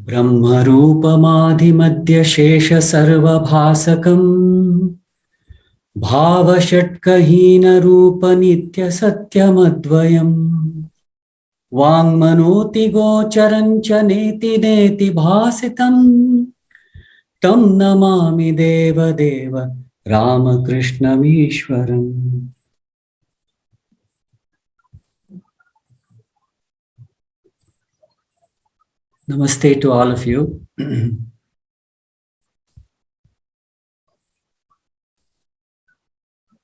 ब्रह्मरूपमाधिमध्य सर्वभासकम् भावषट्कहीनरूपनित्यसत्यमद्वयम् वाङ्मनोतिगोचरं च नेति नेति भासितम् तं नमामि देवदेव रामकृष्णमीश्वरम्. Namaste to all of you.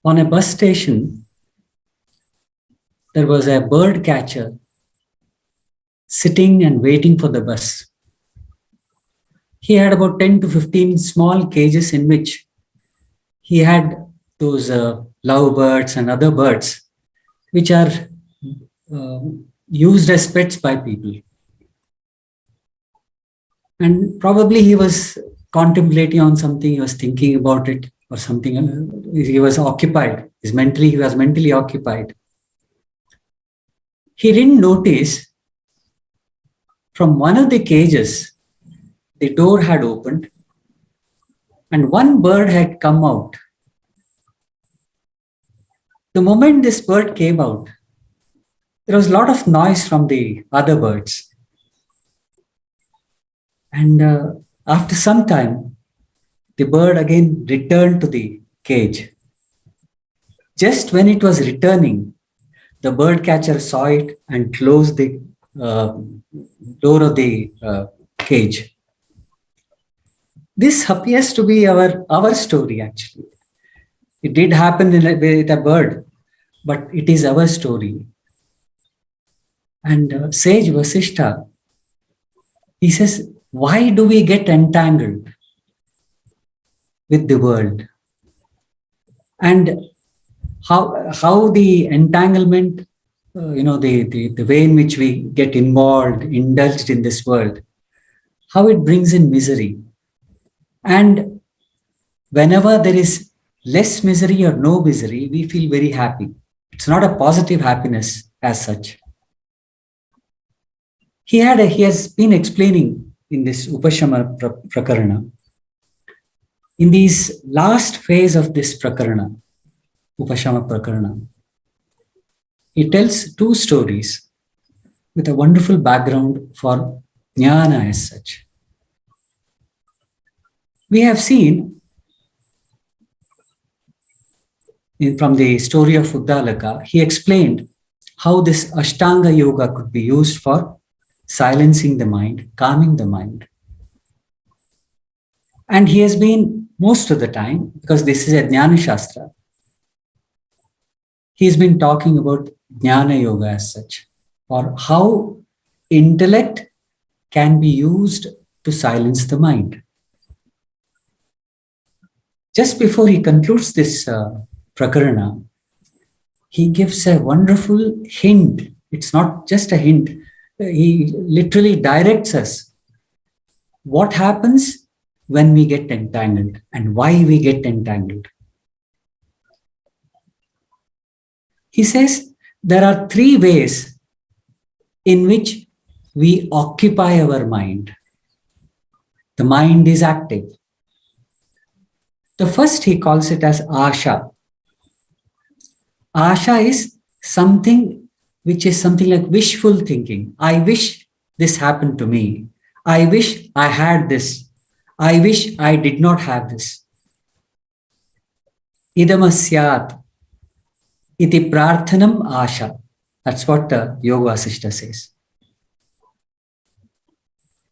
On a bus station, there was a bird catcher sitting and waiting for the bus. He had about 10 to 15 small cages in which he had those lovebirds and other birds which are used as pets by people. And probably he was contemplating on something, he was thinking about it or something. He was occupied. He was mentally occupied. He didn't notice from one of the cages, the door had opened and one bird had come out. The moment this bird came out, there was a lot of noise from the other birds. And after some time, the bird again returned to the cage. Just when it was returning, the bird catcher saw it and closed the door of the cage. This appears to be our story actually. It did happen with a bird, but it is our story. And Sage Vasishtha, he says, why do we get entangled with the world? And how the entanglement, the way in which we get involved, indulged in this world, how it brings in misery. And whenever there is less misery or no misery, we feel very happy. It's not a positive happiness as such. He has been explaining in this Upashama Prakarana. In this last phase of this Prakarana, Upashama Prakarana, he tells two stories with a wonderful background for Jnana as such. We have seen from the story of Uddalaka, he explained how this Ashtanga Yoga could be used for silencing the mind, calming the mind. And he has been, most of the time, because this is a Jnana Shastra, he's been talking about Jnana Yoga as such, or how intellect can be used to silence the mind. Just before he concludes this Prakarana, he gives a wonderful hint. It's not just a hint. He literally directs us what happens when we get entangled and why we get entangled. He says there are three ways in which we occupy our mind. The mind is active. The first he calls it as Asha. Asha is something which is something like wishful thinking. I wish this happened to me. I wish I had this. I wish I did not have this. Idamasyat iti prarthanam asha. That's what Yoga Vasishtha says.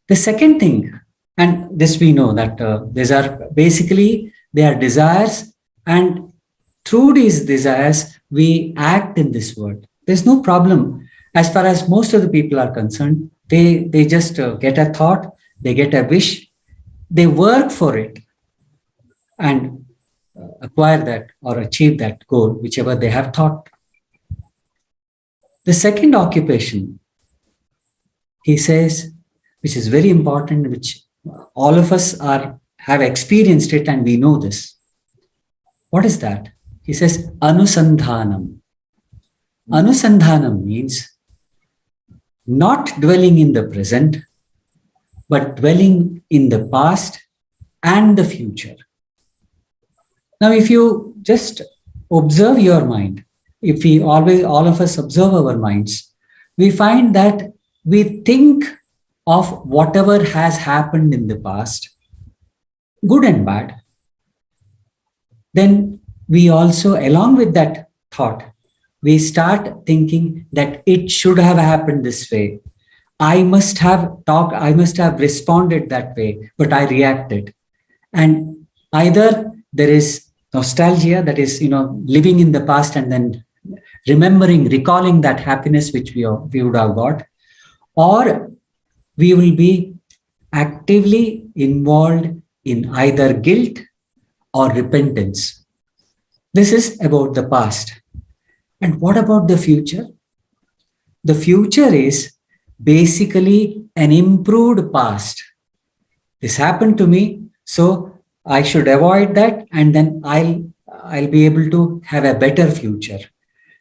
The second thing, and this we know that these are basically, they are desires, and through these desires, we act in this world. There's no problem as far as most of the people are concerned. They just get a thought, they get a wish, they work for it and acquire that or achieve that goal, whichever they have thought. The second occupation, he says, which is very important, which all of us have experienced it and we know this. What is that? He says, Anusandhanam. Anusandhanam means not dwelling in the present, but dwelling in the past and the future. Now, if you just observe your mind, if we always, all of us observe our minds, we find that we think of whatever has happened in the past, good and bad. Then we also, along with that thought, we start thinking that it should have happened this way. I must have talked, I must have responded that way, but I reacted. And either there is nostalgia, that is, living in the past and then remembering, recalling that happiness which we would have got, or we will be actively involved in either guilt or repentance. This is about the past. And what about the future? The future is basically an improved past. This happened to me, so I should avoid that, and then I'll be able to have a better future.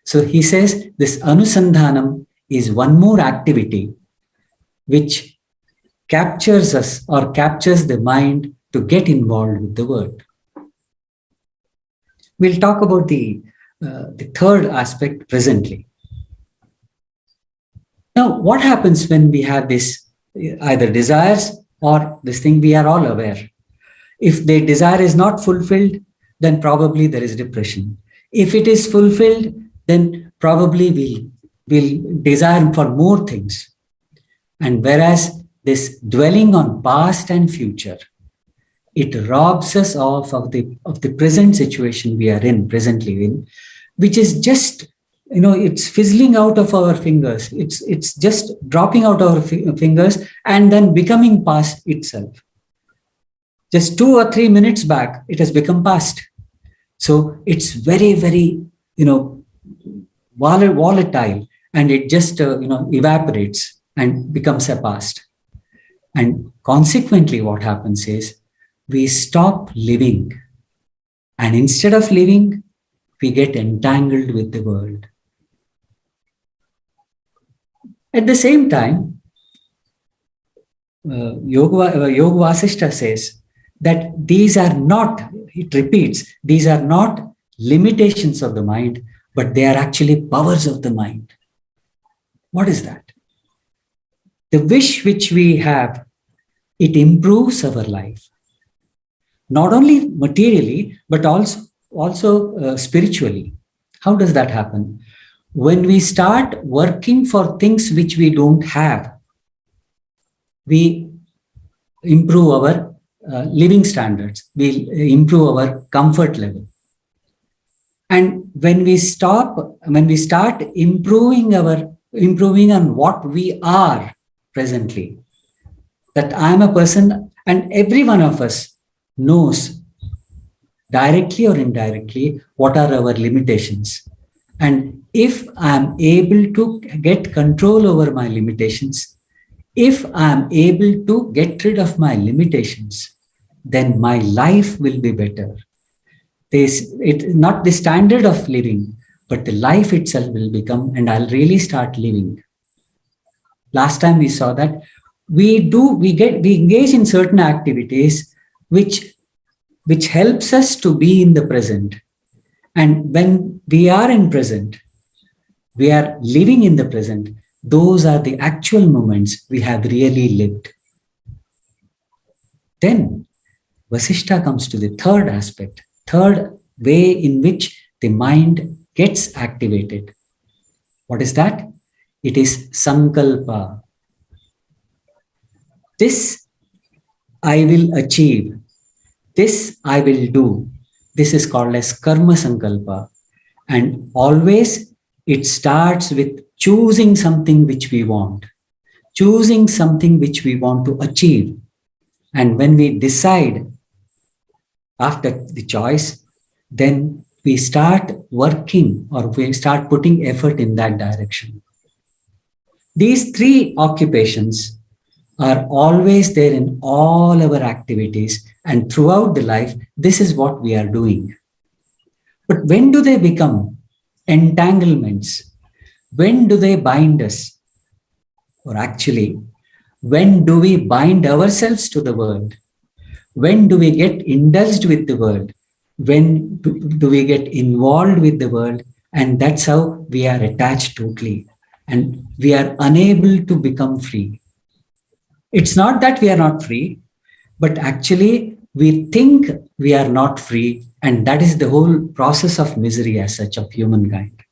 So he says this anusandhanam is one more activity which captures us or captures the mind to get involved with the world. We'll talk about the third aspect presently. Now, what happens when we have this either desires or this thing? We are all aware. If the desire is not fulfilled, then probably there is depression. If it is fulfilled, then probably we'll desire for more things. And whereas this dwelling on past and future, it robs us of the present situation we are in, presently in, which is just, it's fizzling out of our fingers. It's just dropping out of our fingers and then becoming past itself. Just 2 or 3 minutes back, it has become past. So it's very, very, volatile, and it just, evaporates and becomes a past. And consequently, what happens is we stop living. And instead of living, we get entangled with the world. At the same time, Yoga Vasishtha says that these are not, it repeats, these are not limitations of the mind, but they are actually powers of the mind. What is that? The wish which we have, it improves our life. Not only materially, but also spiritually. How does that happen? When we start working for things which we don't have, we improve our living standards, we improve our comfort level. And when we start improving on what we are presently, that I am a person, and every one of us knows directly or indirectly what are our limitations. And if I am able to get control over my limitations, if I am able to get rid of my limitations, then my life will be better. It's not the standard of living, but the life itself will become, and I'll really start living. Last time we saw that we engage in certain activities which helps us to be in the present. And when we are in present, we are living in the present. Those are the actual moments we have really lived. Then Vasishtha comes to the third aspect, third way in which the mind gets activated. What is that? It is sankalpa. This I will achieve. This I will do. This is called as karma sankalpa. And always it starts with choosing something which we want, choosing something which we want to achieve. And when we decide after the choice, then we start working or we start putting effort in that direction. These three occupations are always there in all our activities, and throughout the life, this is what we are doing. But when do they become entanglements? When do they bind us? Or actually, When do we bind ourselves to the world? When do we get indulged with the world? When do we get involved with the world? And that's how we are attached totally. And we are unable to become free. It's not that we are not free, but actually we think we are not free. And that is the whole process of misery as such of humankind.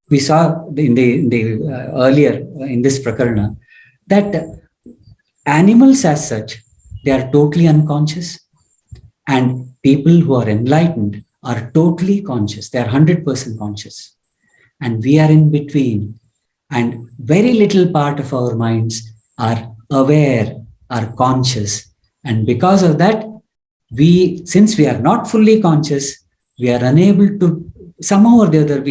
We saw in the earlier in this prakarana that animals as such, they are totally unconscious, and people who are enlightened are totally conscious. They are 100% conscious, and we are in between, and very little part of our minds are aware, are conscious, and because of that, since we are not fully conscious, we are unable to, somehow or the other,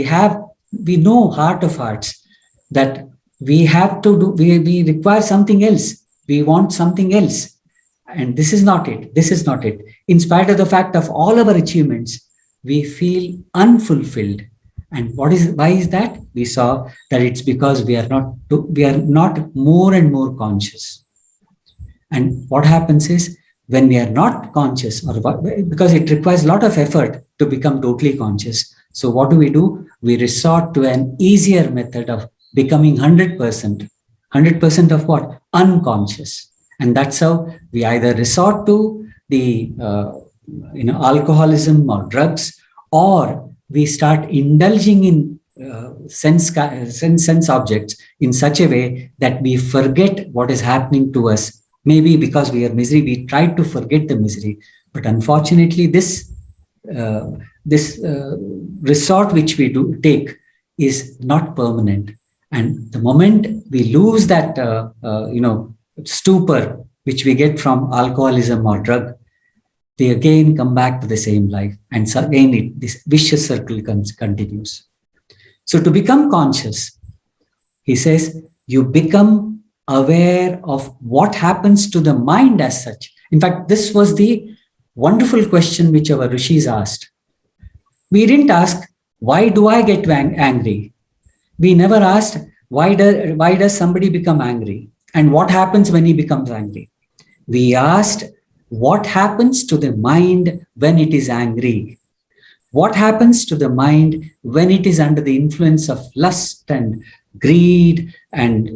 we know heart of hearts that we have to do, we require something else. We want something else. And this is not it. This is not it. In spite of the fact of all our achievements, we feel unfulfilled. And why is that? We saw that it's because we are not more and more conscious. And what happens is, when we are not conscious, or because it requires a lot of effort to become totally conscious. So what do? We resort to an easier method of becoming 100%. 100% of what? Unconscious. And that's how we either resort to the alcoholism or drugs, or we start indulging in sense objects in such a way that we forget what is happening to us. Maybe because we are misery, we try to forget the misery. But unfortunately, this resort which we take is not permanent. And the moment we lose that, stupor which we get from alcoholism or drug, they again come back to the same life. And so again, this vicious circle continues. So to become conscious, he says, you become aware of what happens to the mind as such. In fact, this was the wonderful question which our rishis asked. We didn't ask, why do I get angry? We never asked, why does somebody become angry? And what happens when he becomes angry? We asked, what happens to the mind when it is angry? What happens to the mind when it is under the influence of lust and greed and,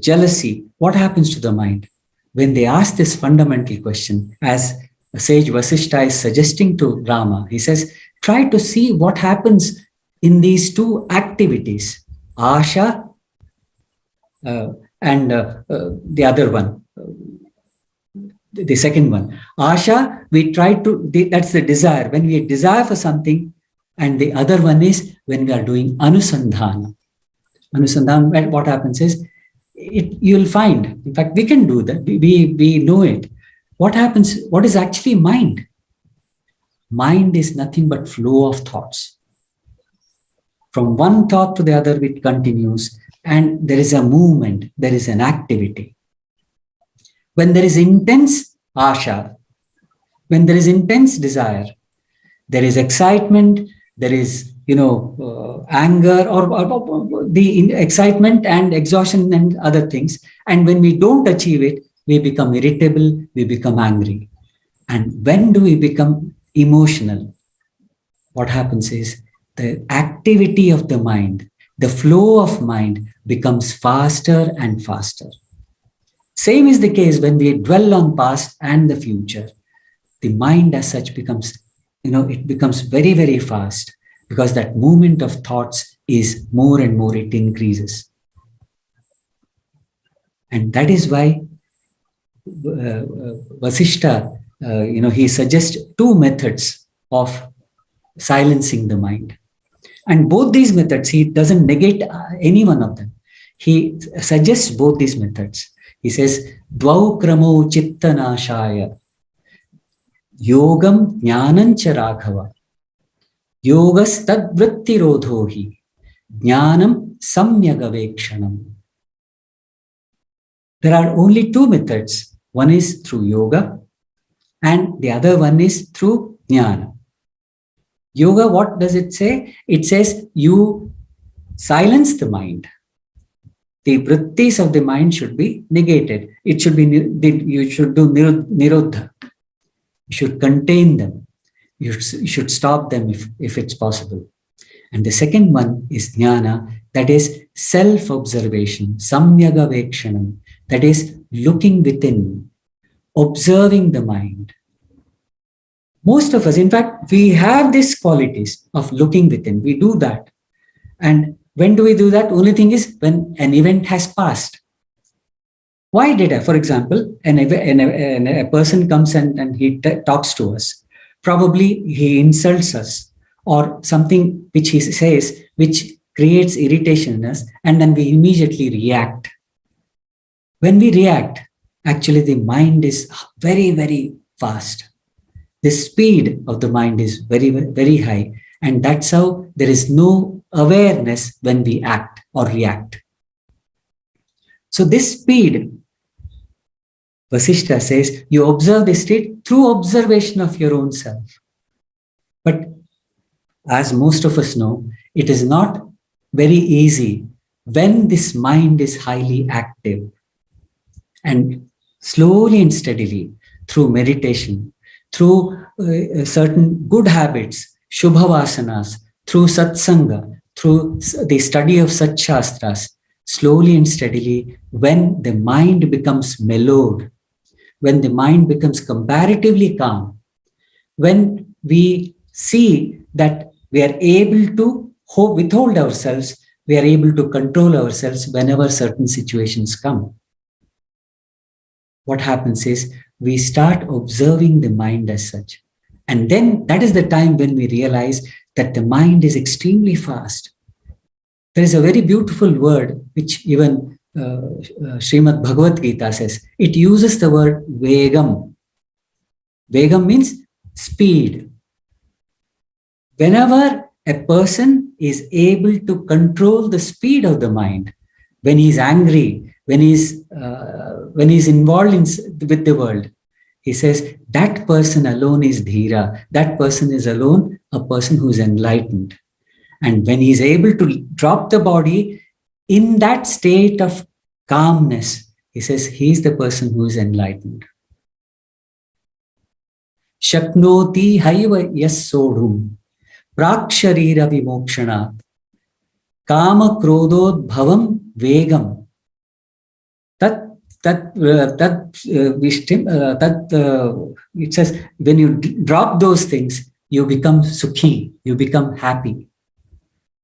jealousy? What happens to the mind? When they ask this fundamental question, as sage Vasishta is suggesting to Rama, he says, try to see what happens in these two activities, Asha and the other one, the second one. Asha, that's the desire, when we desire for something, and the other one is when we are doing Anusandhana. Anusandhana, what happens is, you'll find, in fact, we can do that, we know it. What happens, what is actually mind? Mind is nothing but flow of thoughts. From one thought to the other, it continues, and there is a movement, there is an activity. When there is intense asha, when there is intense desire, there is excitement, there is, anger or the excitement and exhaustion and other things. And when we don't achieve it, we become irritable, we become angry. And when do we become emotional? What happens is, the activity of the mind, the flow of mind becomes faster and faster. Same is the case when we dwell on past and the future. The mind as such becomes, it becomes very, very fast, because that movement of thoughts is more and more, it increases. And that is why Vasishta, he suggests two methods of silencing the mind. And both these methods, he doesn't negate any one of them. He suggests both these methods. He says, Dvau kramo chittanashaya, yogam jnanancha raghava, yogas tadvritti rodhohi, jnanam samyagavekshanam. There are only two methods. One is through yoga, and the other one is through jnana. Yoga, what does it say? It says you silence the mind. the vrittis of the mind should be negated. It should be, you should do nirodha. You should contain them. You should stop them if it's possible. And the second one is jnana, that is self-observation, samyaga vekshanam, that is looking within, observing the mind. Most of us, in fact, we have these qualities of looking within. We do that. And when do we do that? Only thing is when an event has passed. Why did I, for example, a person comes and he talks to us. Probably he insults us or something which he says, which creates irritation in us, and then we immediately react. When we react, actually the mind is very, very fast. The speed of the mind is very, very high. And that's how there is no awareness when we act or react. So this speed, Vasishtha says, you observe the state through observation of your own self. But as most of us know, it is not very easy when this mind is highly active. And slowly and steadily, through meditation, through certain good habits, shubhavasanas, through satsanga, through the study of satshastras, slowly and steadily, when the mind becomes mellowed, when the mind becomes comparatively calm, when we see that we are able to withhold ourselves, we are able to control ourselves whenever certain situations come. What happens is we start observing the mind as such. And then that is the time when we realize that the mind is extremely fast. There is a very beautiful word which even Srimad Bhagavad Gita says. It uses the word vegam. Vegam means speed. Whenever a person is able to control the speed of the mind, when he's angry, when he's involved with the world, he says that person alone is dhira. That person is alone a person who is enlightened. And when he's able to drop the body in that state of calmness, he says he's the person who is enlightened. Shaknoti haiva yas sodhum praksharira vimokshanat kama krodod bhavam vegam it says when you drop those things, you become sukhi, you become happy.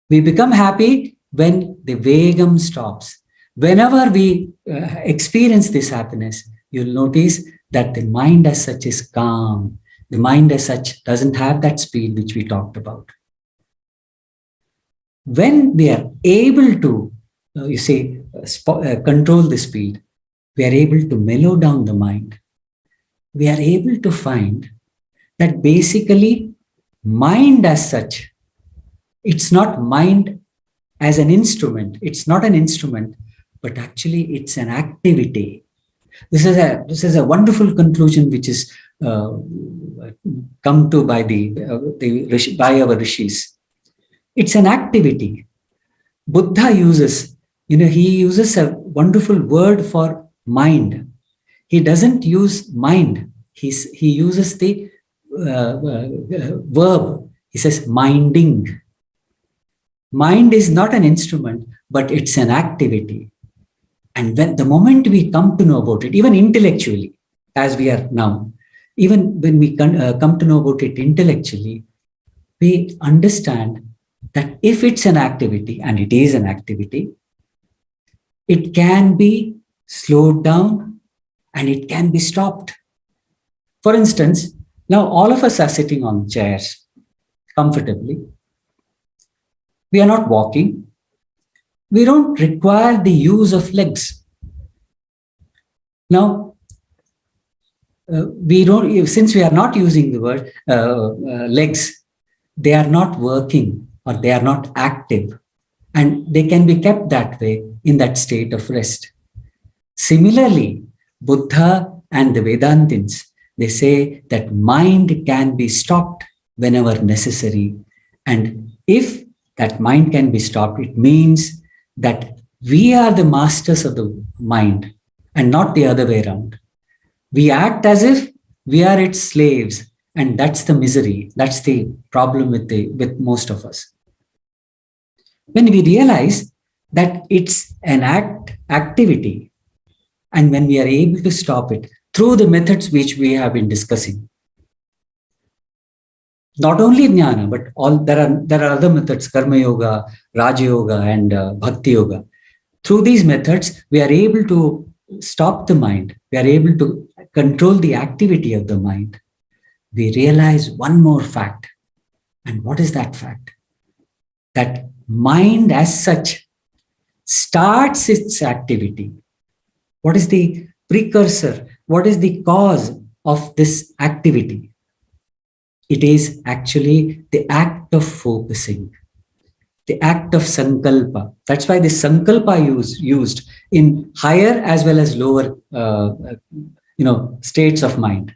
We become happy when the vegam stops. Whenever we experience this happiness, you'll notice that the mind as such is calm. The mind as such doesn't have that speed which we talked about. When we are able to, control the speed, we are able to mellow down the mind. We are able to find that basically mind as such, it's not mind as an instrument. It's not an instrument, but actually it's an activity. This is a wonderful conclusion which is come to by by our rishis. It's an activity. Buddha uses, he uses a wonderful word for mind. He doesn't use mind. He uses the verb. He says minding. Mind is not an instrument, but it's an activity. And when the moment we come to know about it, even intellectually, as we are now, even when we come to know about it intellectually, we understand that if it's an activity, and it is an activity, it can be slowed down and it can be stopped. For instance, now all of us are sitting on chairs comfortably. We are not walking. We don't require the use of legs. Now, since we are not using the word legs, they are not working or they are not active, and they can be kept that way in that state of rest. Similarly, Buddha and the Vedantins, they say that mind can be stopped whenever necessary. And if that mind can be stopped, it means that we are the masters of the mind and not the other way around. We act as if we are its slaves, and that's the misery. That's the problem with most of us. When we realize that it's an activity, and when we are able to stop it through the methods which we have been discussing, not only jnana, but there are other methods, karma yoga, raja yoga, and bhakti yoga. Through these methods, we are able to stop the mind. We are able to control the activity of the mind. We realize one more fact. And what is that fact? That mind as such starts its activity. What is the precursor? What is the cause of this activity? It is actually the act of focusing, the act of sankalpa. That's why the sankalpa used in higher as well as lower states of mind.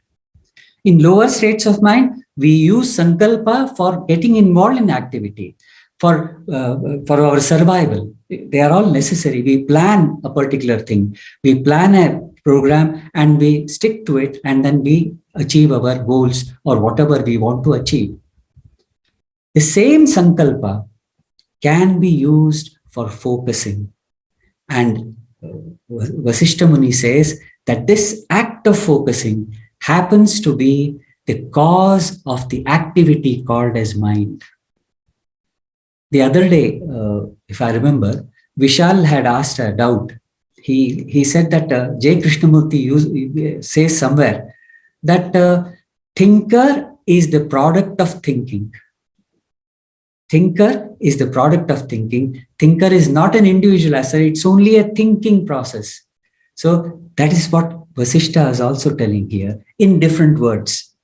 In lower states of mind, we use sankalpa for getting involved in activity, for our survival. They are all necessary. We plan a particular thing, we plan a program, and we stick to it, and then we achieve our goals or whatever we want to achieve. The same sankalpa can be used for focusing. And Vasishtha Muni says that this act of focusing happens to be the cause of the activity called as mind. The other day, if I remember, Vishal had asked a doubt. He said that J. Krishnamurti says somewhere that thinker is the product of thinking. Thinker is the product of thinking. Thinker is not an individual as such, it's only a thinking process. So that is what Vasishtha is also telling here in different words.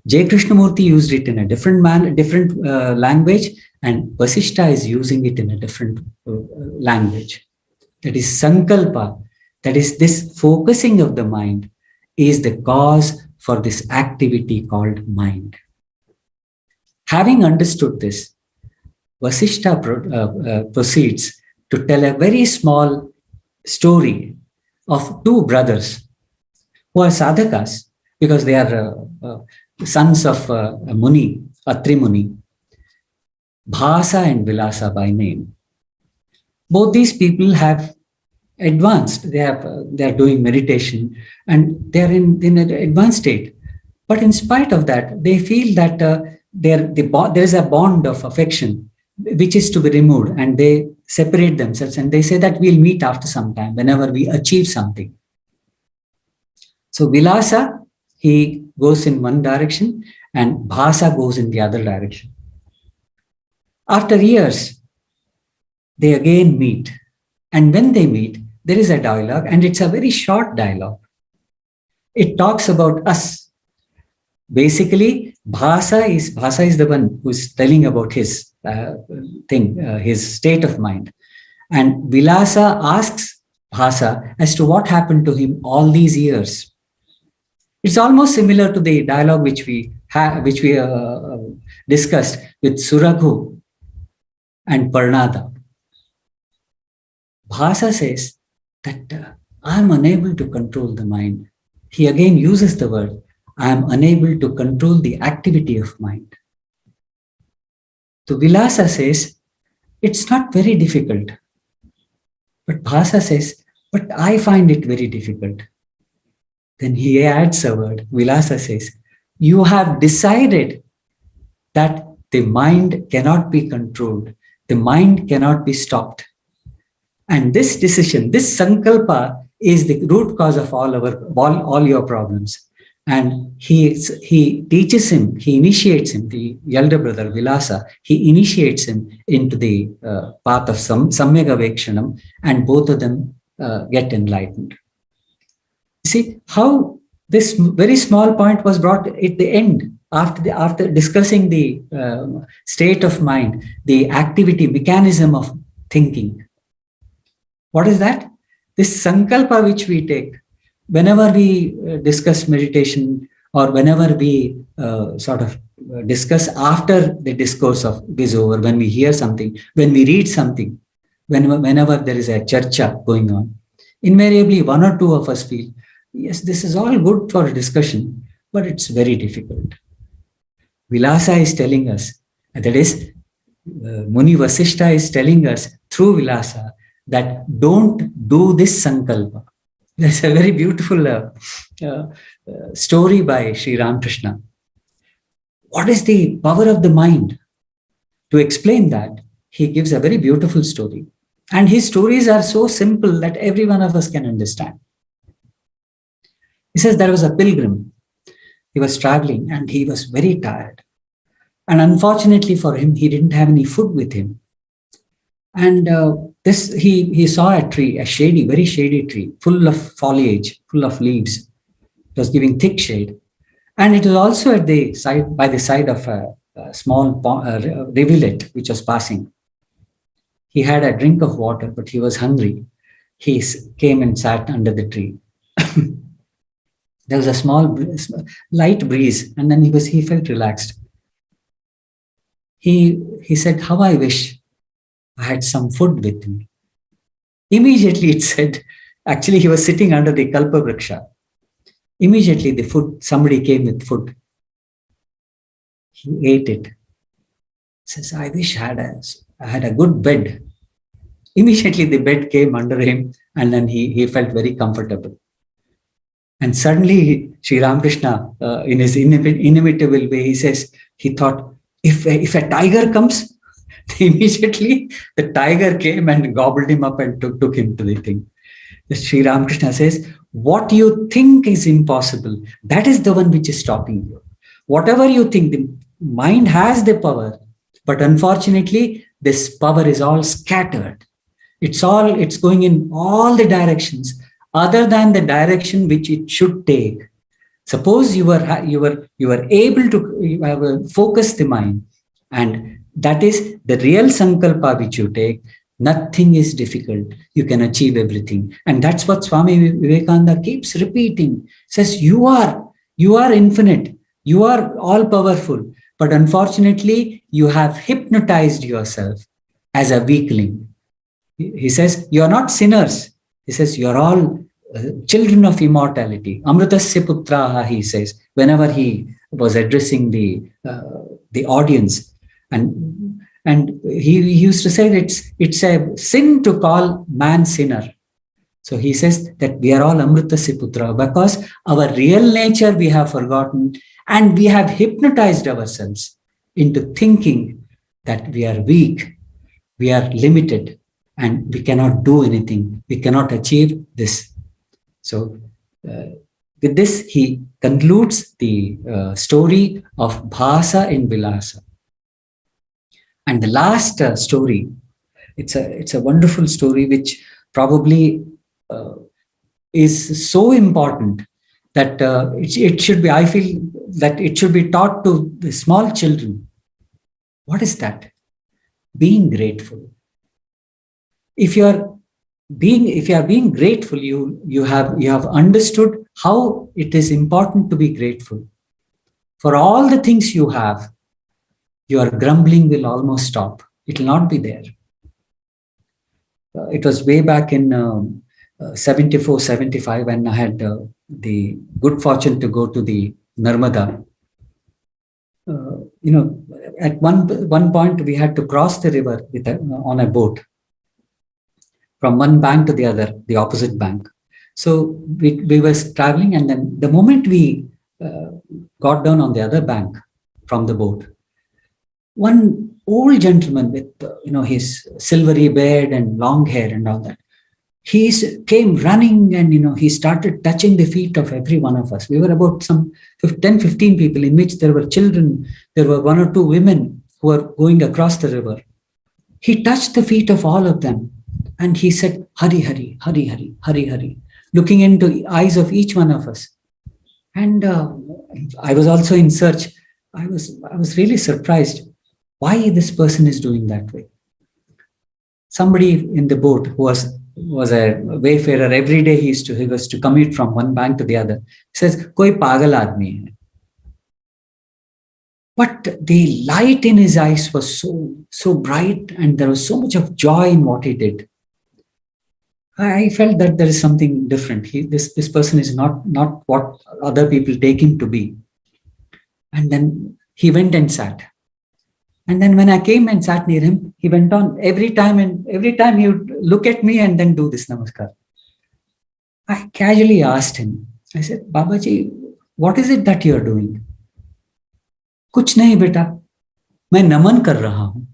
J. Krishnamurti used it in a different language, and Vasishtha is using it in a different language. That is sankalpa, that is this focusing of the mind is the cause for this activity called mind. Having understood this, Vasishtha proceeds to tell a very small story of two brothers who are sadhakas because they are sons of Muni, Atri Muni, Bhasa and Vilasa by name. Both these people have advanced. They are doing meditation and they are in an advanced state. But in spite of that, they feel that there is a bond of affection which is to be removed, and they separate themselves and they say that we'll meet after some time whenever we achieve something. So Vilasa, he goes in one direction and Bhasa goes in the other direction. After years, they again meet. And when they meet, there is a dialogue, and it's a very short dialogue. It talks about us. Basically, Bhasa is the one who's telling about his his state of mind. And Vilasa asks Bhasa as to what happened to him all these years. It's almost similar to the dialogue which we discussed with Suraghu and Parnada. Bhasa says that I am unable to control the mind. He again uses the word, I am unable to control the activity of mind. So Vilasa says, it's not very difficult. But Bhasa says, but I find it very difficult. Then he adds a word. Vilasa says, you have decided that the mind cannot be controlled. The mind cannot be stopped. And this decision, this sankalpa is the root cause of all your problems. And he teaches him, he initiates him, the elder brother Vilasa, he initiates him into the path of Samyak Avekshanam, and both of them get enlightened. See how this very small point was brought at the end, after discussing the state of mind, the activity mechanism of thinking. What is that? This sankalpa which we take whenever we discuss meditation, or whenever we discuss after the discourse is over, when we hear something, when we read something, whenever there is a charcha going on, invariably one or two of us feel, yes, this is all good for discussion, but it's very difficult. Vilasa is telling us, that is, Muni Vasishta is telling us through Vilasa that don't do this sankalpa. There's a very beautiful story by Sri Ramakrishna. What is the power of the mind? To explain that, he gives a very beautiful story. And his stories are so simple that every one of us can understand. He says there was a pilgrim. He was traveling and he was very tired. And unfortunately for him, he didn't have any food with him. And he saw a tree, a shady, very shady tree, full of foliage, full of leaves. It was giving thick shade. And it was also at the side, by the side of a small rivulet which was passing. He had a drink of water, but he was hungry. He came and sat under the tree. There was a small, light breeze, and then he felt relaxed. He said, "How I wish I had some food with me." Immediately it said, actually he was sitting under the Kalpa Vriksha. Immediately the food, somebody came with food. He ate it. Says, "I wish I had a good bed." Immediately the bed came under him, and then he felt very comfortable. And suddenly Sri Ramakrishna, in his inimitable way, he thought, if a tiger comes, immediately the tiger came and gobbled him up and took him to the thing. Sri Ramakrishna says, what you think is impossible, that is the one which is stopping you. Whatever you think, the mind has the power, but unfortunately, this power is all scattered. It's going in all the directions other than the direction which it should take. Suppose you were able to focus the mind, and that is the real sankalpa which you take. Nothing is difficult. You can achieve everything. And that's what Swami Vivekananda keeps repeating. Says, you are infinite. You are all powerful. But unfortunately, you have hypnotized yourself as a weakling. He says, you are not sinners. He says, you are all children of immortality. Amritasya putraha, he says, whenever he was addressing the audience. And he used to say that it's a sin to call man sinner. So he says that we are all Amritasya putra because our real nature we have forgotten, and we have hypnotized ourselves into thinking that we are weak, we are limited, and we cannot do anything. We cannot achieve this. So with this, he concludes the story of Bhasa in Vilasa. And the last story, it's a wonderful story which probably is so important that it should be, I feel that it should be taught to the small children. What is that? Being grateful. If you are being grateful, you have understood how it is important to be grateful. For all the things you have, your grumbling will almost stop. It will not be there. It was way back in 74, 75 when I had the good fortune to go to the Narmada. At one point we had to cross the river on a boat from one bank to the other, the opposite bank. So we were traveling, and then the moment we got down on the other bank from the boat, one old gentleman with his silvery beard and long hair and all that, he came running, and he started touching the feet of every one of us. We were about some 10, 15 people, in which there were children, there were one or two women who were going across the river. He touched the feet of all of them, and he said, "Hari Hari, Hari Hari, Hari Hari," looking into the eyes of each one of us. And I was also in search. I was really surprised why this person is doing that way. Somebody in the boat who was a wayfarer, every day he was to commute from one bank to the other, says, "Koi pagal aadmi hai." But the light in his eyes was so bright, and there was so much of joy in what he did. I felt that there is something different. This person is not what other people take him to be. And then he went and sat. And then when I came and sat near him, he went on every time he would look at me and then do this namaskar. I casually asked him, I said, Babaji, what is it that you are doing? कुछ नहीं बेटा, मैं नमन कर रहा हूं.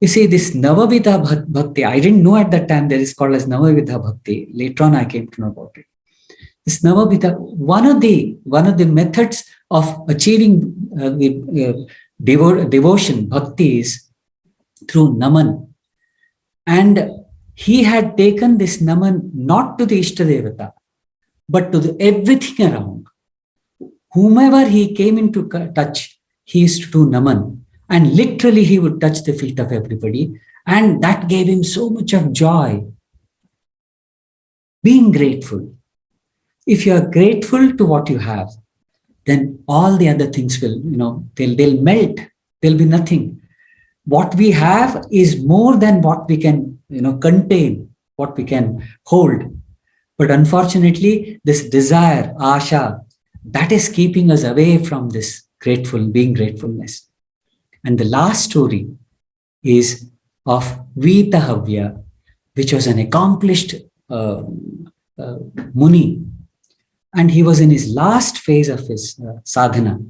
You see, this Navavidha Bhakti, I didn't know at that time there is called as Navavidha Bhakti. Later on, I came to know about it. This Navavidha, one of the methods of achieving devotion, bhakti, is through Naman. And he had taken this Naman not to the Ishtadevata, but to everything around. Whomever he came into touch, he used to do Naman. And literally he would touch the feet of everybody. And that gave him so much of joy. Being grateful. If you are grateful to what you have, then all the other things will, they'll melt. There'll be nothing. What we have is more than what we can, contain, what we can hold. But unfortunately, this desire, asha, that is keeping us away from this being gratefulness. And the last story is of Vitahavya, which was an accomplished Muni. And he was in his last phase of his sadhana.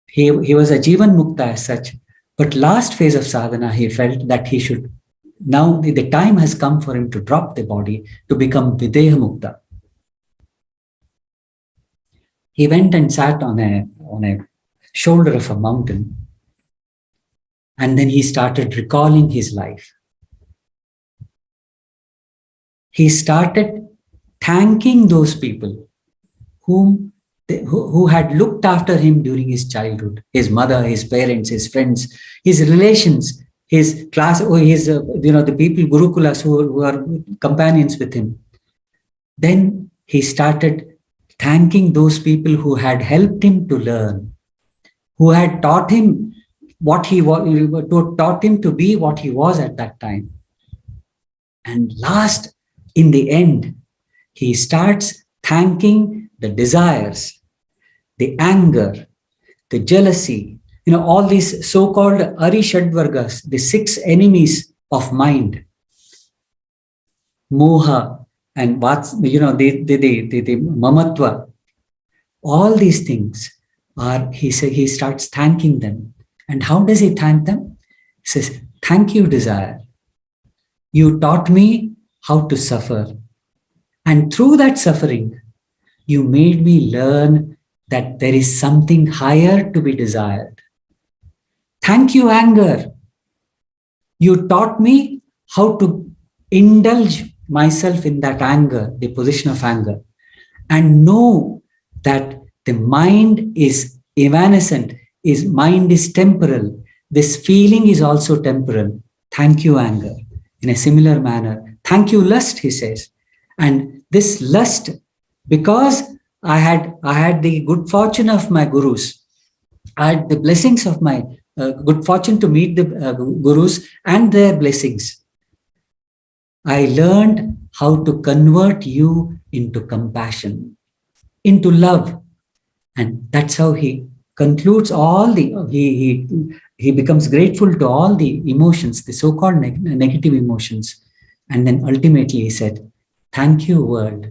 He was a Jivan Mukta as such, but last phase of sadhana, he felt that he should, now the time has come for him to drop the body, to become Videha Mukta. He went and sat on a shoulder of a mountain. And then he started recalling his life. He started thanking those people who had looked after him during his childhood, his mother, his parents, his friends, his relations, his class, or the people, Gurukulas who are companions with him. Then he started thanking those people who had helped him to learn, who had taught him what he was, taught him to be what he was at that time. And last, in the end, he starts thanking the desires, the anger, the jealousy, all these so-called Arishadvargas, the 6 enemies of mind, moha and the mamatva, all these things are, he starts thanking them. And how does he thank them? He says, thank you, desire. You taught me how to suffer. And through that suffering, you made me learn that there is something higher to be desired. Thank you, anger. You taught me how to indulge myself in that anger, the position of anger, and know that the mind is evanescent. Mind is temporal. This feeling is also temporal. Thank you, anger. In a similar manner, thank you, lust, he says. And this lust, because I had the good fortune of my gurus, I had the blessings of my good fortune to meet the gurus and their blessings. I learned how to convert you into compassion, into love. And that's how he concludes he becomes grateful to all the emotions, the so-called negative emotions. And then ultimately he said, thank you, world,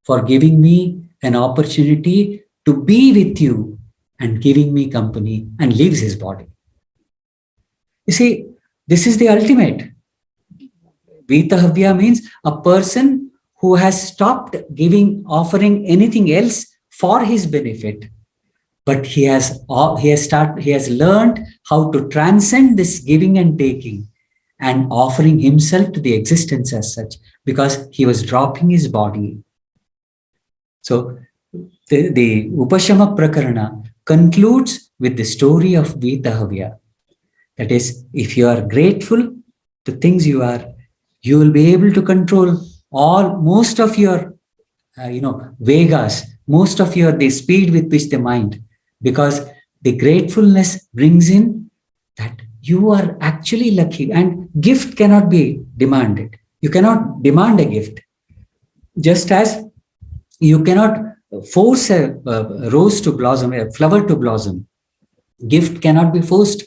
for giving me an opportunity to be with you and giving me company, and leaves his body. You see, this is the ultimate. Vitahavya means a person who has stopped offering anything else for his benefit. But he has learned how to transcend this giving and taking and offering himself to the existence as such, because he was dropping his body. So the Upashama Prakarana concludes with the story of Vitahavya. That is, if you are grateful to things you will be able to control most of your, Vegas, most of the speed with which the mind because the gratefulness brings in that you are actually lucky, and gift cannot be demanded. You cannot demand a gift, just as you cannot force a rose to blossom, a flower to blossom. Gift cannot be forced.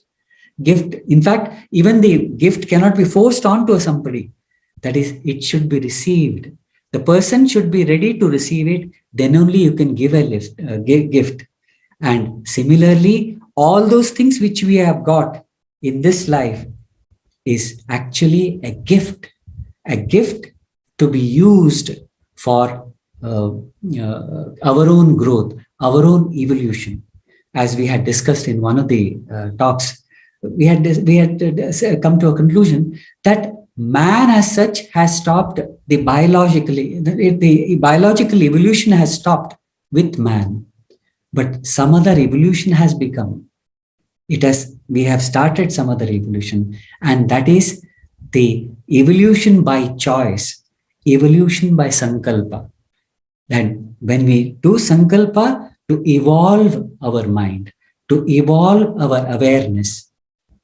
Gift, in fact, even the gift cannot be forced onto somebody. That is, it should be received. The person should be ready to receive it. Then only you can give a gift. And similarly, all those things which we have got in this life is actually a gift to be used for our own growth, our own evolution. As we had discussed in one of the talks, we had come to a conclusion that man as such has stopped the biological evolution has stopped with man, but some other evolution has become. We have started some other evolution, and that is the evolution by choice, evolution by sankalpa. That when we do sankalpa to evolve our mind, to evolve our awareness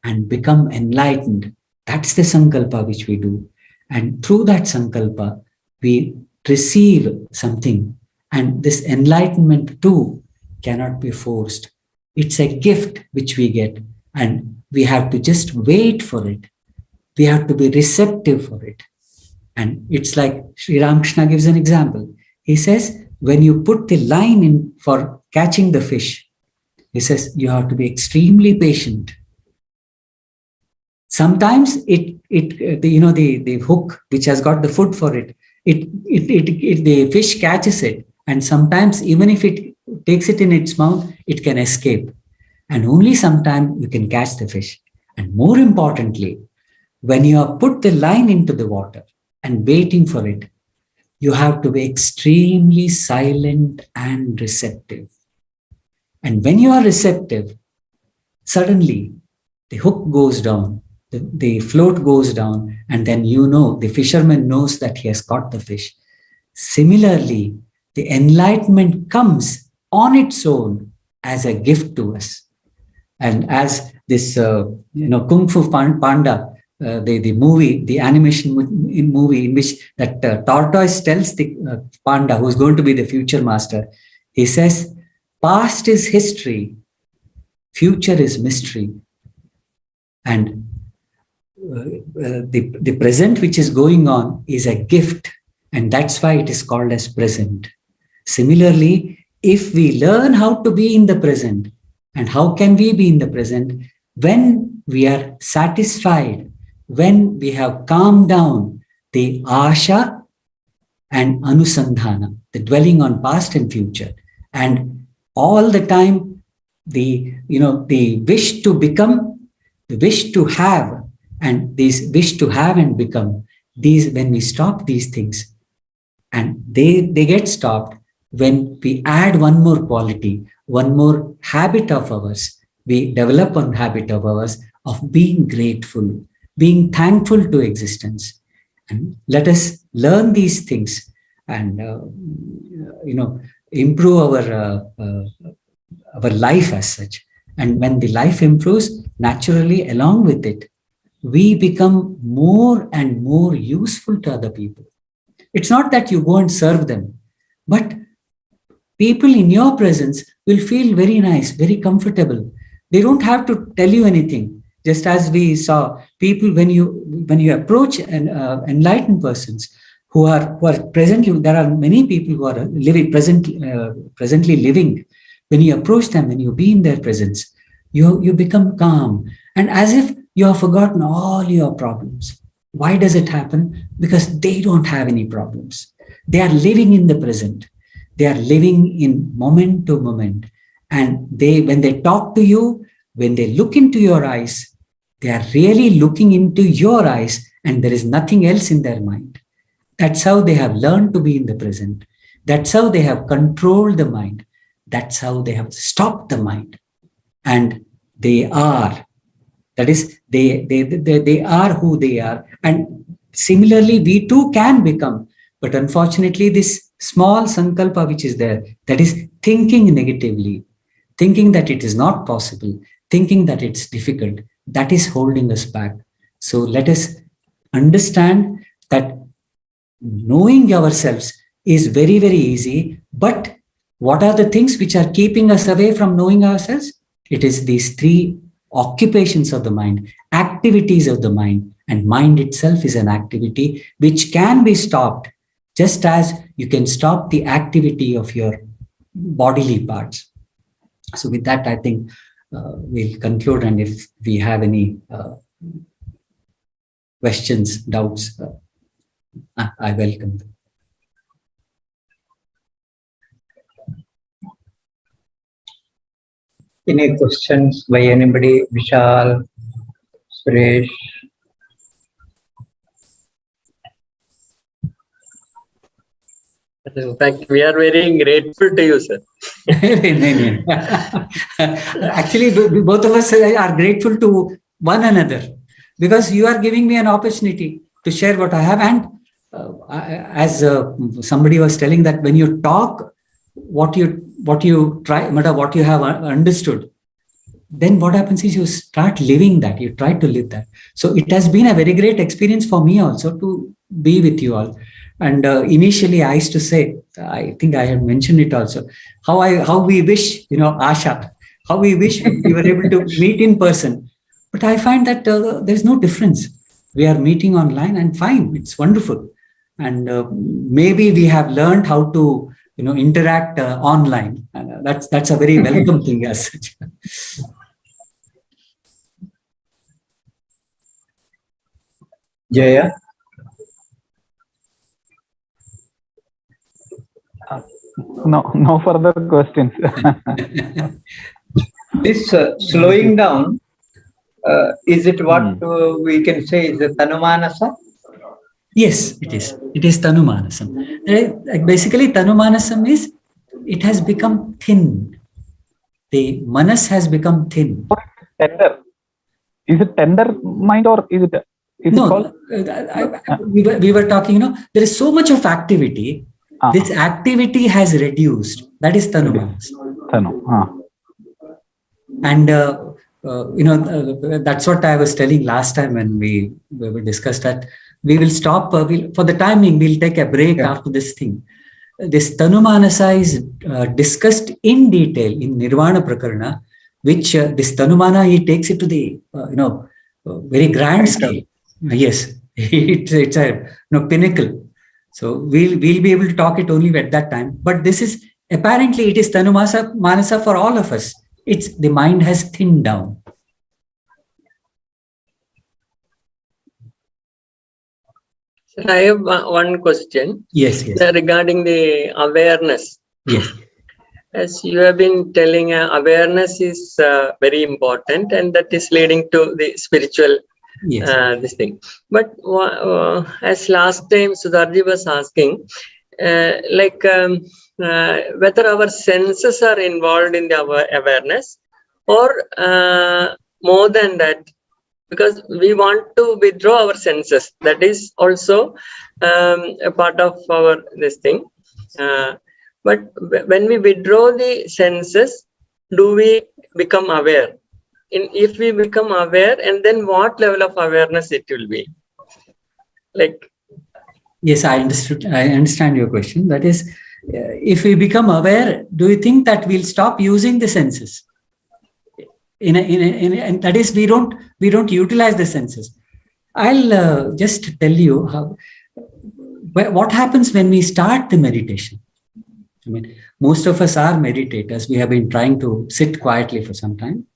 and become enlightened, that's the sankalpa which we do. And through that sankalpa, we receive something. And this enlightenment too cannot be forced. It's a gift which we get, and we have to just wait for it. We have to be receptive for it. And it's like Sri Ramakrishna gives an example. He says, when you put the line in for catching the fish, he says, you have to be extremely patient. Sometimes the hook which has got the food for it, the fish catches it. And sometimes even if it takes it in its mouth, it can escape. And only sometimes you can catch the fish. And more importantly, when you have put the line into the water and waiting for it, you have to be extremely silent and receptive. And when you are receptive, suddenly the hook goes down, the float goes down, and then the fisherman knows that he has caught the fish. Similarly, the enlightenment comes on its own as a gift to us. And as this, Kung Fu Panda, the movie, the animation movie in which that tortoise tells the panda, who's going to be the future master, he says, past is history, future is mystery. And the present which is going on is a gift, and that's why it is called as present. Similarly, if we learn how to be in the present, and how can we be in the present? When we are satisfied, when we have calmed down the asha and anusandhana, the dwelling on past and future, and all the time the wish to become, the wish to have, and this wish to have and become, these, when we stop these things, and they get stopped when we add one more quality, one more habit of ours. We develop one habit of ours of being grateful, being thankful to existence. And let us learn these things and improve our life as such. And when the life improves, naturally along with it, we become more and more useful to other people. It's not that you go and serve them, but people in your presence will feel very nice, very comfortable. They don't have to tell you anything. Just as we saw people, when you approach enlightened persons who are presently, there are many people who are presently living. When you approach them, when you be in their presence, you become calm, and as if you have forgotten all your problems. Why does it happen? Because they don't have any problems. They are living in the present. They are living in moment to moment. And when they talk to you, when they look into your eyes, they are really looking into your eyes, and there is nothing else in their mind. That's how they have learned to be in the present. That's how they have controlled the mind. That's how they have stopped the mind. And they are. That is, they are who they are. And similarly, we too can become. But unfortunately, this small sankalpa which is there, that is thinking negatively, thinking that it is not possible, thinking that it's difficult, that is holding us back. So let us understand that knowing ourselves is very, very easy. But what are the things which are keeping us away from knowing ourselves? It is these three occupations of the mind, activities of the mind. And mind itself is an activity which can be stopped, just as you can stop the activity of your bodily parts. So with that, I think we'll conclude. And if we have any questions, doubts, I welcome them. Any questions by anybody? Vishal, Suresh? In fact, we are very grateful to you, sir. Actually, both of us are grateful to one another, because you are giving me an opportunity to share what I have. And as somebody was telling, that when you talk what you try, what you have understood, then what happens is you start living that, you try to live that. So it has been a very great experience for me also to be with you all. And initially I used to say, I think I have mentioned it also, how we wish, Asha, how we wish we were able to meet in person. But I find that there's no difference. We are meeting online and fine, it's wonderful. And maybe we have learned how to interact online. And that's a very welcome thing as such. Jaya? No further questions. This slowing down, is it what we can say is the Tanumanasa? Yes, it is. It is Tanumanasam. Basically, Tanumanasam is, it has become thin. The manas has become thin. Tender. Is it tender mind, or is it? No, we were talking, there is so much of activity. This activity has reduced. That is Tanumanasam. And, that's what I was telling last time when we discussed that we will stop, for the timing, we'll take a break after this thing. This Tanumanasa is discussed in detail in Nirvana Prakarana, which this Tanumana, he takes it to the, very grand scale. Yes, it's a pinnacle. So we'll be able to talk it only at that time. But this is, apparently it is Tanumanasa for all of us. It's the mind has thinned down. Sir, I have one question. Yes. Regarding the awareness. Yes. As you have been telling, awareness is very important, and that is leading to the spiritual this thing. But as last time Sudarji was asking, whether our senses are involved in the awareness, or more than that, because we want to withdraw our senses. That is also a part of our this thing. But when we withdraw the senses, do we become aware? If we become aware, and then what level of awareness it will be? Yes, I understand your question. That is, if we become aware, do you think that we'll stop using the senses? And that is, we don't utilize the senses. I'll just tell you what happens when we start the meditation. I mean, most of us are meditators. We have been trying to sit quietly for some time.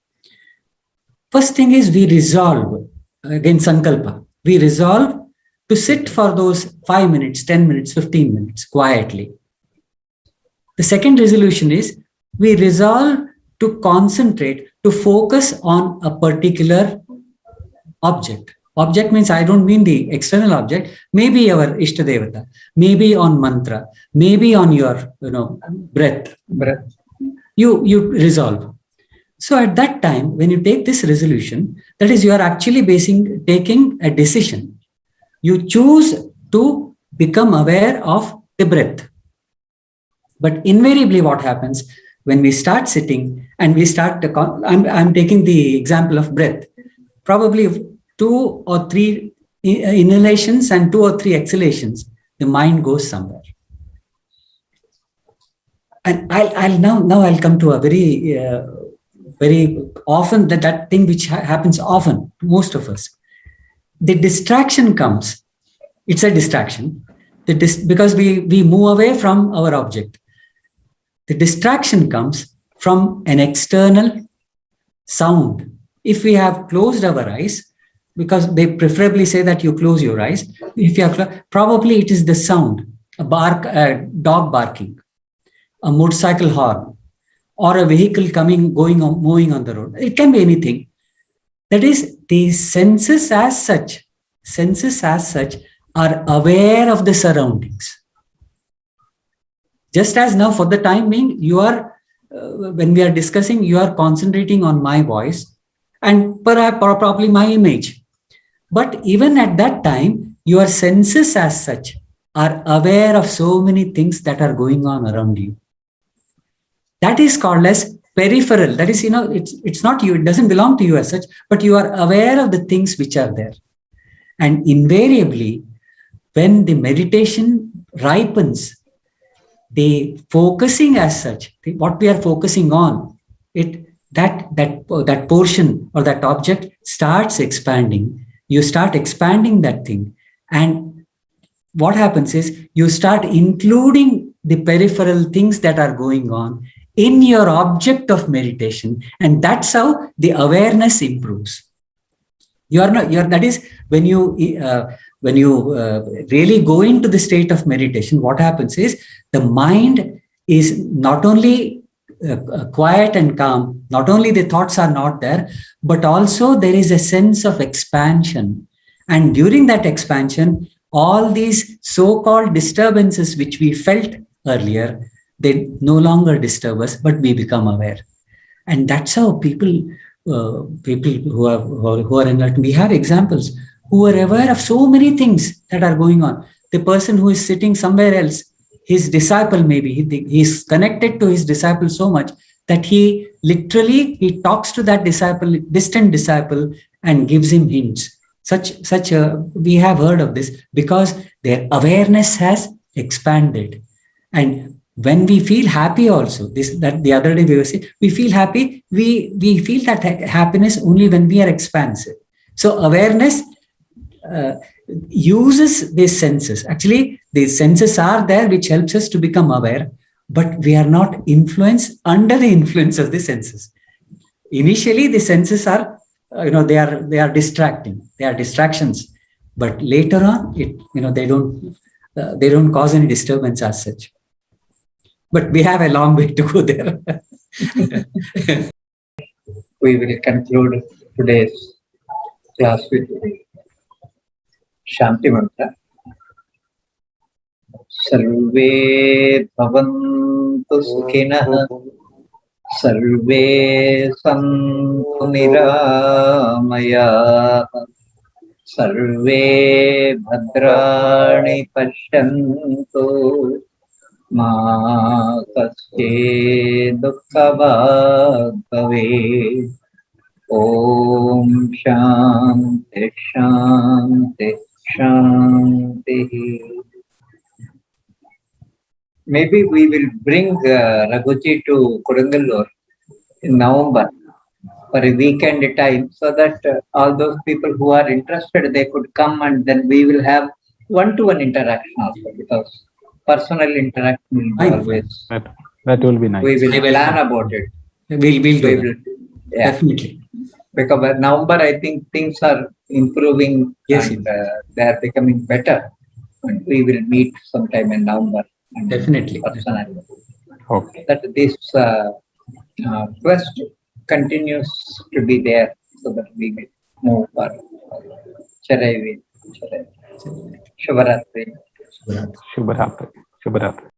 First thing is, we resolve, again, sankalpa. We resolve to sit for those 5 minutes, 10 minutes, 15 minutes quietly. The second resolution is, we resolve to concentrate, to focus on a particular object. Object means, I don't mean the external object, maybe our Ishtadevata, maybe on mantra, maybe on your breath. You resolve. So at that time, when you take this resolution, that is, you are actually taking a decision. You choose to become aware of the breath. But invariably what happens, when we start sitting and we start, I'm taking the example of breath, probably 2 or 3 inhalations and 2 or 3 exhalations, the mind goes somewhere. And I'll come to a very often that thing which happens often to most of us. The distraction comes. It's a distraction. Because we move away from our object. The distraction comes from an external sound. If we have closed our eyes, because they preferably say that you close your eyes, if you have, probably it is the sound, a dog barking, a motorcycle horn, or a vehicle moving on the road. It can be anything. That is, the senses as such are aware of the surroundings. Just as now, for the time being, you are, when we are discussing, you are concentrating on my voice and perhaps probably my image. But even at that time, your senses as such are aware of so many things that are going on around you. That is called as peripheral. That is, it's not you, it doesn't belong to you as such, but you are aware of the things which are there. And invariably, when the meditation ripens, the focusing as such, what we are focusing on, that portion or that object starts expanding. You start expanding that thing. And what happens is you start including the peripheral things that are going on in your object of meditation. And that's how the awareness improves. That is, when you really go into the state of meditation, what happens is the mind is not only quiet and calm, not only the thoughts are not there, but also there is a sense of expansion. And during that expansion, all these so-called disturbances which we felt earlier, they no longer disturb us, but we become aware. And that's how people who are enlightened, we have examples who are aware of so many things that are going on. The person who is sitting somewhere else, his disciple, maybe he's connected to his disciple so much that he talks to that distant disciple, and gives him hints. We have heard of this because their awareness has expanded. And when we feel happy also, that the other day we were saying, we feel happy, we feel that happiness only when we are expansive. So awareness uses these senses. Actually, these senses are there which helps us to become aware, but we are not under the influence of the senses. Initially, the senses are, they are distracting. They are distractions, but later on, they don't cause any disturbance as such. But we have a long way to go there. We will conclude today's class with the Shanti Mantra. Sarve bhavantu sukhinah, sarve santu niramaya, sarve bhadrani pashyantu, ma kasche dukkha bhave. Om Shanti Shanti Shanti. Maybe we will bring Raghuji to Kodungalur in November for a weekend time, so that all those people who are interested, they could come, and then we will have one-to-one interaction also, because personal interaction will be always. That will be nice. We will plan about it. We'll do that. Yeah. Definitely. Because by November, I think things are improving. Yes, and they are becoming better. And we will meet sometime in November. Definitely. Personally. Okay. That this quest continues to be there, so that we will move forward. Charai. Shubharatri. Shubharatri.